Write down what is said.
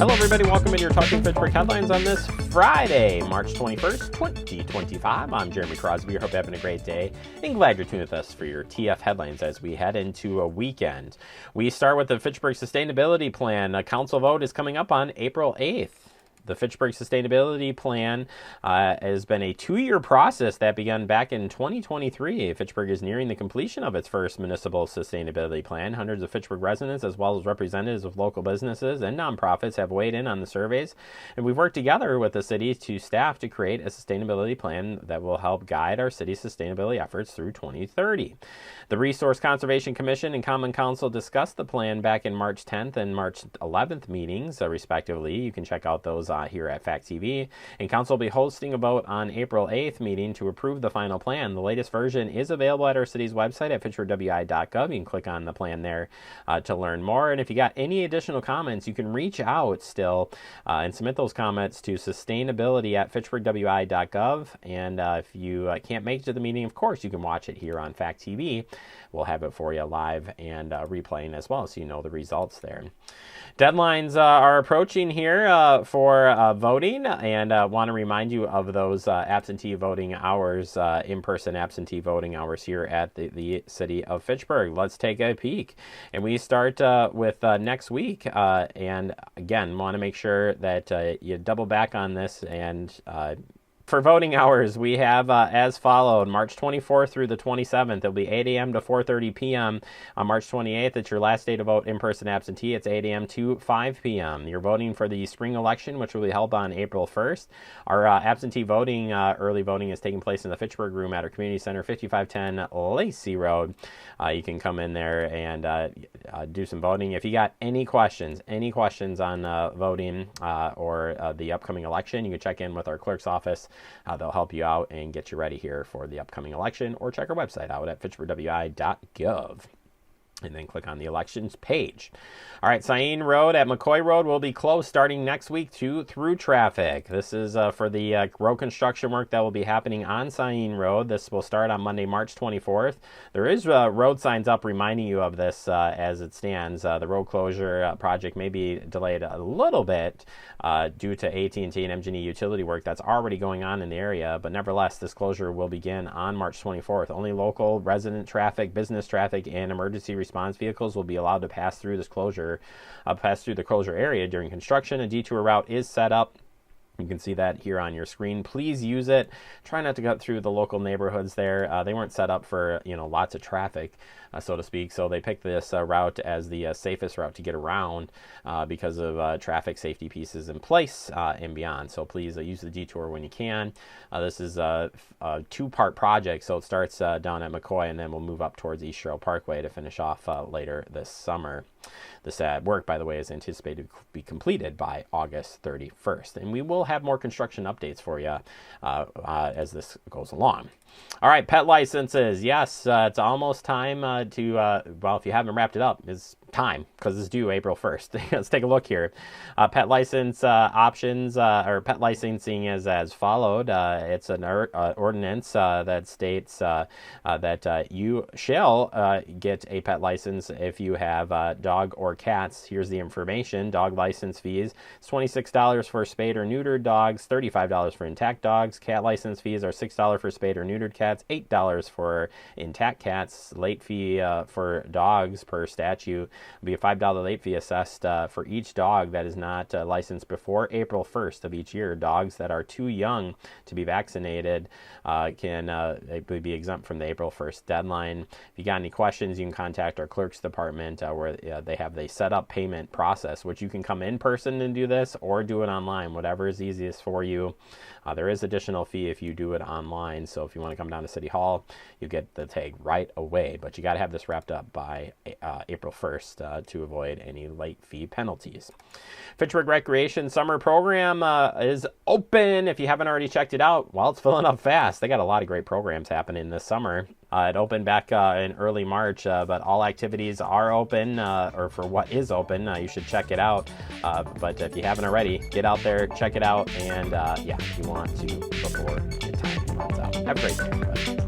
Hello, everybody. Welcome into your Talking Fitchburg headlines on this Friday, March 21st, 2025. I'm Jeremy Crosby. I hope you're having a great day and glad you're tuned with us for your TF headlines as we head into a weekend. We start with the Fitchburg Sustainability Plan. A council vote is coming up on April 8th. The Fitchburg Sustainability Plan has been a 2-year process that began back in 2023. Fitchburg is nearing the completion of its first municipal sustainability plan. Hundreds of Fitchburg residents, as well as representatives of local businesses and nonprofits, have weighed in on the surveys, and we've worked together with the city to staff to create a sustainability plan that will help guide our city's sustainability efforts through 2030. The Resource Conservation Commission and Common Council discussed the plan back in March 10th and March 11th meetings, respectively. You can check out those here at Fact TV. And Council will be hosting a vote on April 8th meeting to approve the final plan. The latest version is available at our city's website at fitchburgwi.gov. You can click on the plan there to learn more. And if you got any additional comments, you can reach out still and submit those comments to sustainability@fitchburgwi.gov. And if you can't make it to the meeting, of course, you can watch it here on Fact TV. We'll have it for you live and replaying as well, so you know the results there. Deadlines are approaching here for voting, and want to remind you of those absentee voting hours, in-person absentee voting hours here at the city of Fitchburg. Let's take a peek. And we start with next week. And again, want to make sure that you double back on this. And for voting hours, we have as followed: March 24th through the 27th. It'll be 8 a.m. to 4:30 p.m. On March 28th, it's your last day to vote in-person absentee. It's 8 a.m. to 5 p.m. You're voting for the spring election, which will be held on April 1st. Our absentee voting, early voting, is taking place in the Fitchburg Room at our community center, 5510 Lacey Road. You can come in there and do some voting. If you got any questions on voting or the upcoming election, you can check in with our clerk's office. They'll help you out and get you ready here for the upcoming election, or check our website out at fitchburgwi.gov. And then click on the elections page. All right, Sain Road at McCoy Road will be closed starting next week to through traffic. This is for the road construction work that will be happening on Sain Road. This will start on Monday, March 24th. There is road signs up reminding you of this as it stands. The road closure project may be delayed a little bit due to AT&T and MG&E utility work that's already going on in the area, but nevertheless, this closure will begin on March 24th. Only local resident traffic, business traffic, and emergency response vehicles will be allowed to pass through this closure, the closure area during construction. A detour route is set up. You can see that here on your screen. Please use it. Try not to go through the local neighborhoods there. They weren't set up for lots of traffic, so to speak. So they picked this route as the safest route to get around because of traffic safety pieces in place and beyond. So please use the detour when you can. This is a 2-part project, so it starts down at McCoy, and then we'll move up towards East Shore Parkway to finish off later this summer. This work, by the way, is anticipated to be completed by August 31st. And we will have more construction updates for you as this goes along. All right, pet licenses. Yes, it's almost time well, if you haven't wrapped it up, it's time, because it's due April 1st. Let's take a look here. Pet license options, or pet licensing is as followed. It's an ordinance that states that you shall get a pet license if you have dog or cats. Here's the information. Dog license fees: it's $26 for spayed or neutered dogs, $35 for intact dogs. Cat license fees are $6 for spayed or neutered cats, $8 for intact cats. Late fee for dogs per statute will be a $5 late fee assessed for each dog that is not licensed before April 1st of each year. Dogs that are too young to be vaccinated can be exempt from the April 1st deadline. If you got any questions, you can contact our clerk's department where they have the setup payment process, which you can come in person and do this, or do it online, whatever is easiest for you. There is additional fee if you do it online, so if you want to come down to City Hall, you get the tag right away, but you got to have this wrapped up by April 1st to avoid any late fee penalties. Fitchburg Recreation Summer Program is open. If you haven't already checked it out, well, it's filling up fast. They got a lot of great programs happening this summer. It opened back in early March, but all activities are open, or for what is open, you should check it out. But if you haven't already, get out there, check it out, and if you want to before your time runs out. Have a great day, everybody.